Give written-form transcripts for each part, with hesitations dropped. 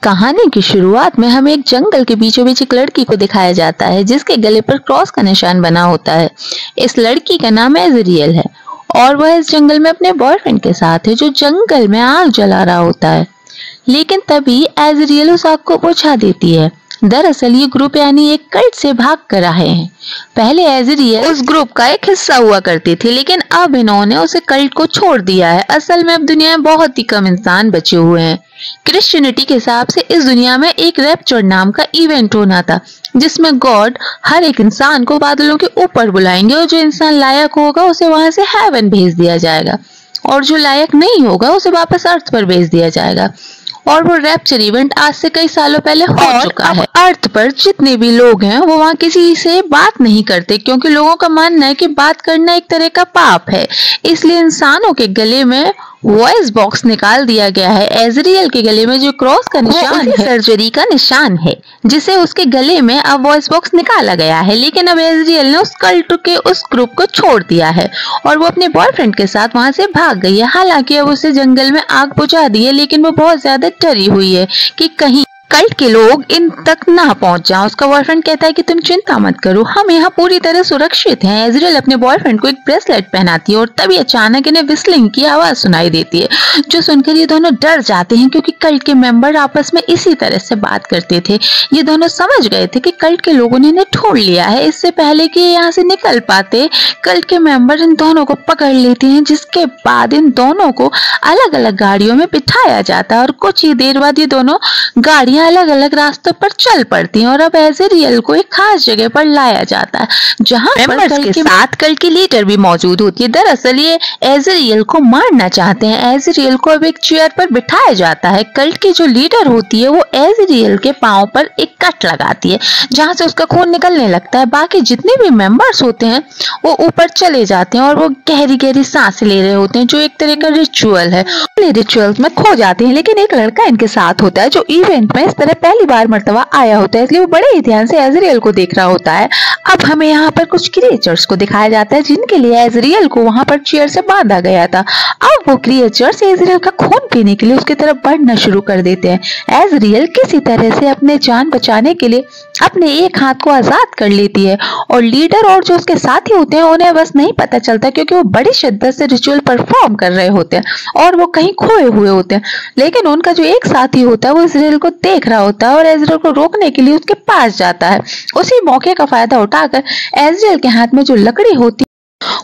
कहानी की शुरुआत में हमें एक जंगल के बीचों बीच एक लड़की को दिखाया जाता है जिसके गले पर क्रॉस का निशान बना होता है। इस लड़की का नाम एजरियल है और वह इस जंगल में अपने बॉयफ्रेंड के साथ है जो जंगल में आग जला रहा होता है। लेकिन तभी एजरियल उस आग को बुझा देती है। दरअसल ये ग्रुप यानी एक कल्ट से भाग कर आए हैं। पहले एजरियल उस ग्रुप का एक हिस्सा हुआ करती थी, लेकिन अब इन्होंने उसे कल्ट को छोड़ दिया है। असल में अब दुनिया में बहुत ही कम इंसान बचे हुए हैं। क्रिश्चियनिटी के हिसाब से इस दुनिया में एक रैप्चर नाम का इवेंट होना था जिसमें गॉड हर एक इंसान को बादलों के ऊपर बुलाएंगे और जो इंसान लायक होगा उसे वहां से हेवन भेज दिया जाएगा और जो लायक नहीं होगा उसे वापस अर्थ पर भेज दिया जाएगा। और वो रैप्चर इवेंट आज से कई सालों पहले हो चुका है। अर्थ पर जितने भी लोग हैं वो वहाँ किसी से बात नहीं करते क्योंकि लोगों का मानना है कि बात करना एक तरह का पाप है। इसलिए इंसानों के गले में वॉइस बॉक्स निकाल दिया गया है। एजरियल के गले में जो क्रॉस का निशान है सर्जरी का निशान है जिसे उसके गले में अब वॉइस बॉक्स निकाला गया है। लेकिन अब एजरियल ने उस कल्ट के उस ग्रुप को छोड़ दिया है और वो अपने बॉयफ्रेंड के साथ वहां से भाग गई है। हालांकि अब उसे जंगल में आग बुझा दी है, लेकिन वो बहुत ज्यादा डरी हुई है कि कहीं कल्ट के लोग इन तक ना पहुंच जाएं। उसका बॉयफ्रेंड कहता है कि तुम चिंता मत करो, हम यहाँ पूरी तरह सुरक्षित हैं। एजरियल अपने बॉयफ्रेंड को एक ब्रेसलेट पहनाती है और तभी अचानक इन्हें विस्लिंग की आवाज सुनाई देती है जो सुनकर ये दोनों डर जाते हैं क्योंकि कल्ट के मेंबर आपस में इसी तरह से बात करते थे। ये दोनों समझ गए थे कि कल्ट के लोगों ने इन्हें ढूंढ लिया है। इससे पहले कि यहाँ से निकल पाते कल्ट के मेंबर इन दोनों को पकड़ लेते हैं, जिसके बाद इन दोनों को अलग अलग गाड़ियों में बिठाया जाता है और कुछ ही देर बाद ये दोनों गाड़ियां अलग अलग रास्तों पर चल पड़ती हैं और अब एजरियल को एक खास जगह पर लाया जाता है जहां मेंबर्स के साथ कल्ट की लीडर भी मौजूद होती है। दरअसल ये एजरियल को मारना चाहते हैं। एजरियल को अब एक चेयर पर बिठाया जाता है। कल्ट की जो लीडर होती है वो एजरियल के पांव पर एक कट लगाती है जहां से उसका खून निकलने लगता है। बाकी जितने भी मेंबर्स होते हैं वो ऊपर चले जाते हैं और वो गहरी गहरी सांसें ले रहे होते हैं जो एक तरह का रिचुअल है। रिचुअल्स में खो जाते हैं, लेकिन एक लड़का इनके साथ होता है जो इवेंट में इस तरह पहली बार मर्तबा आया होता है, इसलिए वो बड़े ही ध्यान से एजरियल को देख रहा होता है। अब हमें यहाँ पर कुछ क्रिएचर्स को दिखाया जाता है जिनके लिए एजरियल को वहां पर चेयर से बांधा गया था। अब वो क्रिएचर्स एजरियल का खून पीने के लिए उसकी तरफ बढ़ना शुरू कर देते हैं। एजरियल किसी तरह से अपने जान बचाने के लिए अपने एक हाथ को आजाद कर लेती है और लीडर और जो उसके साथी होते हैं उन्हें बस नहीं पता चलता क्योंकि वो बड़ी शिद्दत से रिचुअल परफॉर्म कर रहे होते हैं और वो कहीं खोए हुए होते हैं। लेकिन उनका जो एक साथी होता है वो एजरियल को देख रहा होता है और एजरियल को रोकने के लिए उसके पास जाता है। उसी मौके का फायदा उठाकर एजरियल के हाथ में जो लकड़ी होती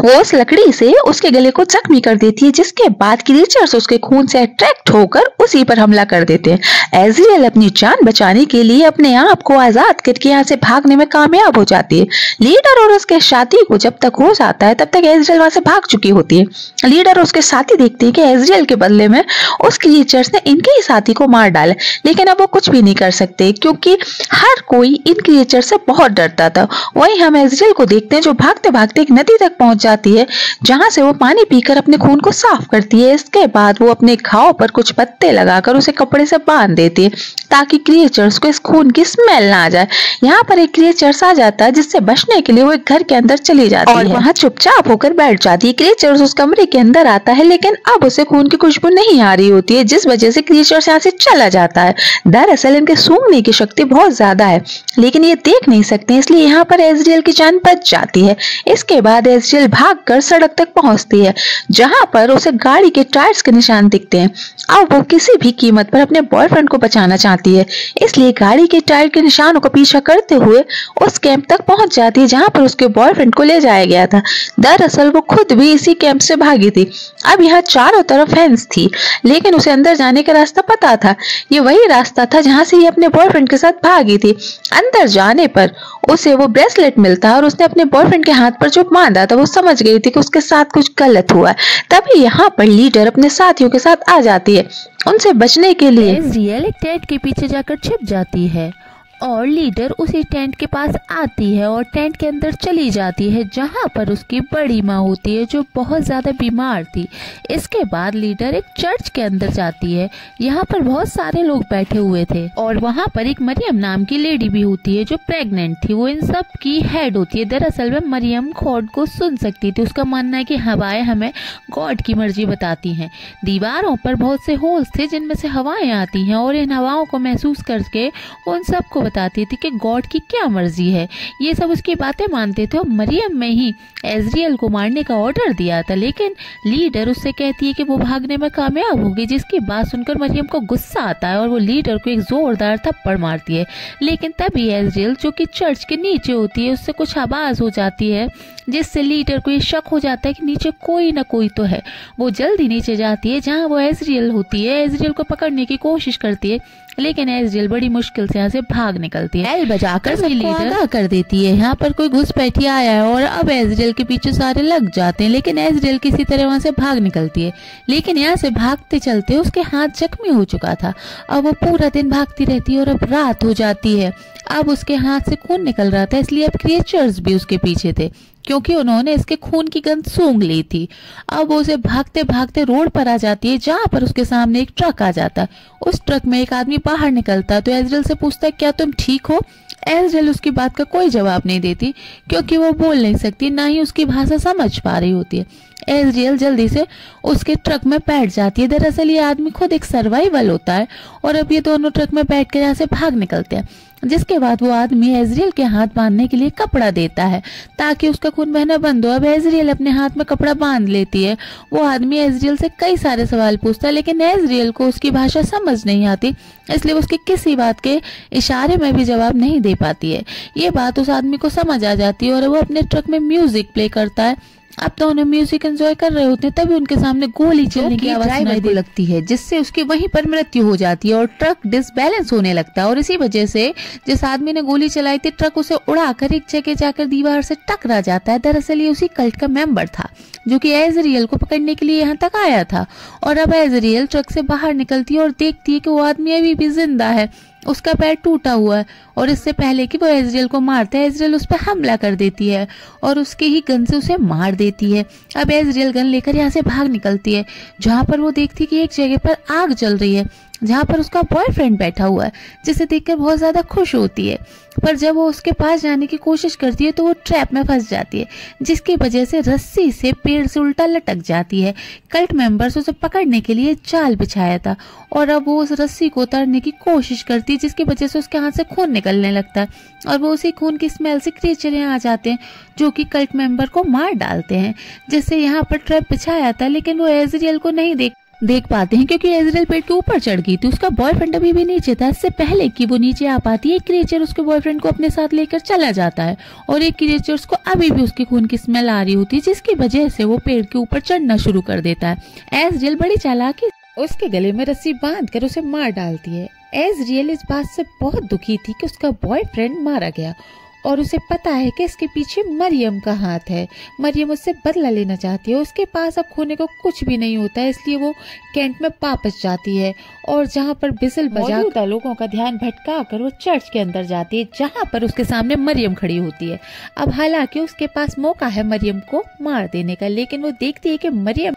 वो उस लकड़ी से उसके गले को जख्मी कर देती है, जिसके बाद क्रीचर्स उसके खून से अट्रैक्ट होकर उसी पर हमला कर देते हैं। एजरियल अपनी जान बचाने के लिए अपने आप को आजाद करके यहाँ से भागने में कामयाब हो जाती है। लीडर और उसके साथी को जब तक हो जाता है तब तक एजरियल वहां से भाग चुकी होती है। लीडर और उसके साथी देखते हैं कि एजरियल के बदले में उस क्रीचर्स ने इनके ही साथी को मार डाला, लेकिन अब वो कुछ भी नहीं कर सकते क्योंकि हर कोई इन क्रीचर से बहुत डरता था। वहीं हम एजरियल को देखते हैं जो भागते भागते एक नदी तक पहुंच जाती है जहां से वो पानी पीकर अपने खून को साफ करती है। इसके बाद वो अपने घाव पर कुछ पत्ते लगाकर उसे कपड़े से बांध देती है ताकि क्रिएचर्स को इस खून की स्मेल ना आ जाए। यहाँ पर एक क्रिएचर्स आ जाता है जिससे बचने के लिए वो एक घर के अंदर चली जाती है और वहाँ चुपचाप होकर बैठ जाती है। क्रिएचर्स उस कमरे के अंदर आता है लेकिन अब उसे खून की खुशबू नहीं आ रही होती है, जिस वजह से क्रिएचर्स यहाँ से चला जाता है। दरअसल इनके सूंघने की शक्ति बहुत ज्यादा है लेकिन ये देख नहीं सकते, इसलिए यहाँ पर एजरियल की जान बच जाती है। इसके बाद एजरियल भागकर सड़क तक पहुंचती है जहां पर उसे गाड़ी के टायर्स के निशान दिखते हैं। अब वो किसी भी कीमत पर अपने बॉयफ्रेंड को बचाना चाहती है, इसलिए गाड़ी के टायर के निशानों का पीछा करते हुए उस कैंप तक पहुंच जाती है जहां पर उसके बॉयफ्रेंड को ले जाया गया था। दरअसल वो खुद भी इसी कैंप से भागी थी। अब यहाँ चारों तरफ फेंस थी लेकिन उसे अंदर जाने का रास्ता पता था। ये वही रास्ता था जहां से ये अपने बॉयफ्रेंड के साथ भागी थी। अंदर जाने पर उसे वो ब्रेसलेट मिलता है और उसने अपने बॉयफ्रेंड के हाथ पर जो बांधा था वो समझ गई थी कि उसके साथ कुछ गलत हुआ है। तभी यहाँ पर लीडर अपने साथियों के साथ आ जाती है उनसे बचने के लिए। एजरियल एक टेंट के पीछे जाकर छिप जाती है और लीडर उसी टेंट के पास आती है और टेंट के अंदर चली जाती है जहां पर उसकी बड़ी माँ होती है जो बहुत ज़्यादा बीमार थी। इसके बाद लीडर एक चर्च के अंदर जाती है। यहाँ पर बहुत सारे लोग बैठे हुए थे और वहाँ पर एक मरियम नाम की लेडी भी होती है जो प्रेग्नेंट थी। वो इन सब की हेड होती है। दरअसल में मरियम गॉड को सुन सकती थी। उसका मानना है कि हवाएं हमें गॉड की मर्जी बताती हैं। दीवारों पर बहुत से होल्स थे जिनमें से हवाएं आती हैं और इन हवाओं को महसूस करके उन सबको बताती थी कि गॉड की क्या मर्जी है। ये सब उसकी बातें मानते थे और मरियम में ही एजरियल को मारने का ऑर्डर दिया था, लेकिन लीडर उससे कहती है कि वो भागने में कामयाब होगी, जिसकी बात सुनकर मरियम को गुस्सा आता है और वो लीडर को एक जोरदार थप्पड़ मारती है। लेकिन तभी एजरियल जो कि चर्च के नीचे होती है उससे कुछ आवाज हो जाती है जिससे लीडर को ये शक हो जाता है कि नीचे कोई ना कोई तो है। वो जल्दी नीचे जाती है जहाँ वो एजरियल होती है। एजरियल को पकड़ने की कोशिश करती है लेकिन एजरियल बड़ी मुश्किल से यहाँ से भाग निकलती है। एल बजाकर सबको आगाह कर देती है यहाँ पर कोई घुसपैठी आया है और अब एजरियल के पीछे सारे लग जाते हैं, लेकिन एजरियल किसी तरह वहाँ से भाग निकलती है। लेकिन यहाँ से भागते चलते उसके हाथ जख्मी हो चुका था। अब वो पूरा दिन भागती रहती है और अब रात हो जाती है। अब उसके हाथ से खून निकल रहा था, इसलिए अब क्रिएचर्स भी उसके पीछे थे क्योंकि उन्होंने इसके खून की गंध सूंघ ली थी। अब वो उसे भागते भागते रोड पर आ जाती है जहाँ पर उसके सामने एक ट्रक आ जाता है। उस ट्रक में एक आदमी बाहर निकलता है तो एजरियल से पूछता है क्या तुम ठीक हो। एजरियल उसकी बात का कोई जवाब नहीं देती क्योंकि वो बोल नहीं सकती, ना ही उसकी भाषा समझ पा रही होती है। एजरियल जल्दी से उसके ट्रक में बैठ जाती है। दरअसल ये आदमी खुद एक सर्वाइवल होता है और अब ये दोनों ट्रक में बैठ कर यहाँ से भाग निकलते हैं। जिसके बाद वो आदमी एजरियल के हाथ बांधने के लिए कपड़ा देता है ताकि उसका खून बहना बंद हो। अब एजरियल अपने हाथ में कपड़ा बांध लेती है। वो आदमी एजरियल से कई सारे सवाल पूछता है लेकिन एजरियल को उसकी भाषा समझ नहीं आती, इसलिए वो उसकी किसी बात के इशारे में भी जवाब नहीं दे पाती है। ये बात उस आदमी को समझ आ जाती है और वो अपने ट्रक में म्यूजिक प्ले करता है। अब तो उन्हें म्यूजिक एंजॉय कर रहे होते हैं तभी उनके सामने गोली चलने की आवाज सुनाई दे लगती है जिससे उसकी वहीं पर मृत्यु हो जाती है और ट्रक डिसबैलेंस होने लगता है। और इसी वजह से जिस आदमी ने गोली चलाई थी ट्रक उसे उड़ाकर एक जगह जाकर दीवार से टकरा जाता है। दरअसल ये उसी कल्ट का मेंबर था जो कि एजरियल को पकड़ने के लिए यहाँ तक आया था। और अब एजरियल ट्रक से बाहर निकलती है और देखती है कि वो आदमी अभी भी जिंदा है। उसका पैर टूटा हुआ है और इससे पहले कि वो एजरियल को मारता है एजरियल उस पर हमला कर देती है और उसके ही गन से उसे मार देती है। अब एजरियल गन लेकर यहाँ से भाग निकलती है जहाँ पर वो देखती है कि एक जगह पर आग जल रही है जहाँ पर उसका बॉयफ्रेंड बैठा हुआ है, जिसे देखकर बहुत ज्यादा खुश होती है। पर जब वो उसके पास जाने की कोशिश करती है तो वो ट्रैप में फंस जाती है जिसकी वजह से रस्सी से पेड़ से उल्टा लटक जाती है। कल्ट मेंबर्स उसे पकड़ने के लिए जाल बिछाया था और अब वो उस रस्सी को उतारने की कोशिश करती है जिसकी वजह से उसके हाथ से खून निकलने लगता है और वो उसी खून की स्मेल से क्रिएचर यहाँ आ जाते हैं जो कि कल्ट मेंबर को मार डालते हैं। जिससे यहाँ पर ट्रैप बिछाया था लेकिन वो एजरियल को नहीं देख पाते हैं क्योंकि एजरियल पेड़ के ऊपर चढ़ गई थी। उसका बॉयफ्रेंड अभी भी नीचे था। इससे पहले कि वो नीचे आ पाती है क्रिएचर उसके बॉयफ्रेंड को अपने साथ लेकर चला जाता है और एक क्रिएचर्स को अभी भी उसके खून की स्मेल आ रही होती है जिसकी वजह से वो पेड़ के ऊपर चढ़ना शुरू कर देता है। एजरियल बड़ी चालाकी उसके गले में रस्सी बांधकर उसे मार डालती है। एजरियल इस बात से बहुत दुखी थी कि उसका बॉयफ्रेंड मारा गया और उसे पता है कि इसके पीछे मरियम का हाथ है। मरियम उससे बदला लेना चाहती है। उसके पास अब खोने को कुछ भी नहीं होता है, इसलिए वो कैंट में वापस जाती है और जहाँ पर बिसल बजा लोगों का ध्यान भटका कर वो चर्च के अंदर जाती है जहाँ पर उसके सामने मरियम खड़ी होती है। अब हालांकि उसके पास मौका है मरियम को मार देने का, लेकिन वो देखती है कि मरियम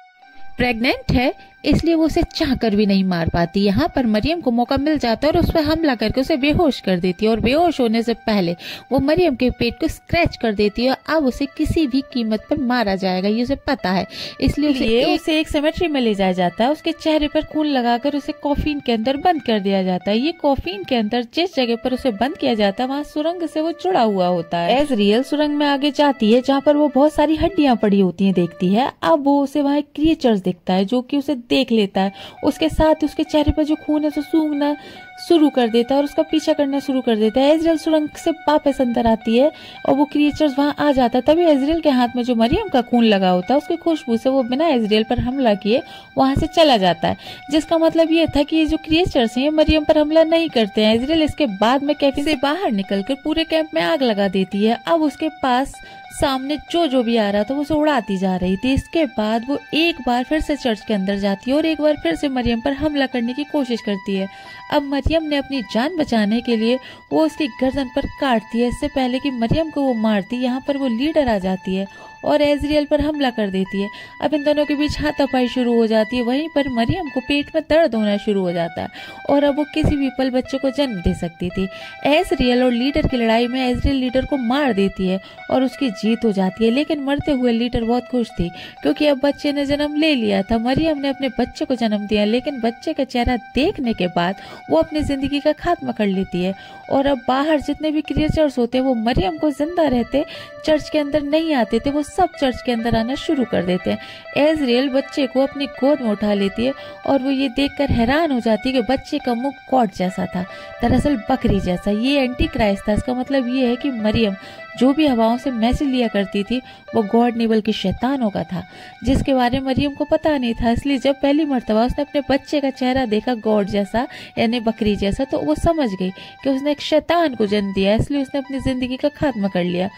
प्रेग्नेंट है इसलिए वो उसे चाहकर भी नहीं मार पाती। यहाँ पर मरियम को मौका मिल जाता है और उस पर हमला करके उसे बेहोश कर देती है और बेहोश होने से पहले वो मरियम के पेट को स्क्रैच कर देती है। अब उसे किसी भी कीमत पर मारा जाएगा ये उसे पता है, इसलिए उसे एक सेमेट्री में ले जाया जाता है। उसके चेहरे पर खून लगाकर उसे कॉफिन के अंदर बंद कर दिया जाता है। ये कॉफिन के अंदर जिस जगह पर उसे बंद किया जाता है वहाँ सुरंग से वो जुड़ा हुआ होता है। एजरियल सुरंग में आगे जाती है जहाँ पर वो बहुत सारी हड्डियां पड़ी होती है देखती है। अब वो उसे वहाँ एक क्रिएचर्स दिखता है जो कि उसे देख लेता है। उसके साथ उसके चेहरे पर जो खून है उसे सूंघना शुरू कर देता है और उसका पीछा करना शुरू कर देता है। एजरियल सुरंग से वापस अंदर आती है और वो क्रिएचर्स वहां आ जाता है। तभी एजरियल के हाथ में जो मरियम का खून लगा होता है उसकी खुशबू से वो बिना एजरियल पर हमला किए वहां से चला जाता है, जिसका मतलब ये था कि ये जो क्रिएचर्स हैं ये मरियम पर हमला नहीं करते हैं। एजरियल इसके बाद में कैफे से बाहर निकलकर पूरे कैंप में आग लगा देती है। अब उसके पास सामने जो भी आ रहा था वो उसे उड़ाती जा रही थी। इसके बाद वो एक बार फिर से चर्च के अंदर जाती है और एक बार फिर से मरियम पर हमला करने की कोशिश करती है। अब मरियम ने अपनी जान बचाने के लिए वो उसकी गर्दन पर काटती है। इससे पहले कि मरियम को वो मारती, यहाँ पर वो लीडर आ जाती है और एजरियल पर हमला कर देती है। अब इन दोनों के बीच हाथापाई शुरू हो जाती है। वहीं पर मरियम को पेट में दर्द होना शुरू हो जाता है और अब वो किसी भी पल बच्चे को जन्म दे सकती थी। एजरियल और लीडर की लड़ाई में एजरियल लीडर को मार देती है और उसकी जीत हो जाती है। लेकिन मरते हुए लीडर बहुत खुश थी क्योंकि अब बच्चे ने जन्म ले लिया था। मरियम ने अपने बच्चे को जन्म दिया, लेकिन बच्चे का चेहरा देखने के बाद वो अपनी जिंदगी का खात्मा कर लेती है। और अब बाहर जितने भी क्रिएचर्स होते हैं वो मरियम को जिंदा रहते चर्च के अंदर नहीं आते थे, वो सब चर्च के अंदर आना शुरू कर देते हैं। एजरियल बच्चे को अपनी गोद में उठा लेती है और वो ये देखकर हैरान हो जाती है कि बच्चे का मुंह गॉड जैसा था, दरअसल बकरी जैसा। ये एंटी क्राइस्ट था। इसका मतलब ये है कि मरियम जो भी हवाओं से मैसेज लिया करती थी वो गॉड नहीं बल्कि शैतानों का था, जिसके बारे में मरियम को पता नहीं था। इसलिए जब पहली मर्तबा उसने अपने बच्चे का चेहरा देखा गॉड जैसा यानी बकरी जैसा, तो वो समझ गई कि उसने एक शैतान को जन्म दिया, इसलिए उसने अपनी जिंदगी का खात्मा कर लिया।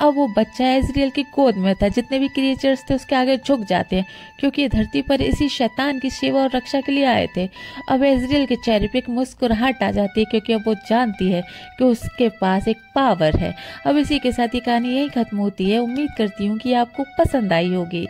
अब वो बच्चा एजरियल की गोद में था। जितने भी क्रिएचर्स थे उसके आगे झुक जाते हैं क्योंकि ये धरती पर इसी शैतान की सेवा और रक्षा के लिए आए थे। अब एजरियल के चेहरे पे एक मुस्कुराहट आ जाती है क्योंकि अब वो जानती है कि उसके पास एक पावर है। अब इसी के साथ ये कहानी यही खत्म होती है। उम्मीद करती हूँ कि आपको पसंद आई होगी।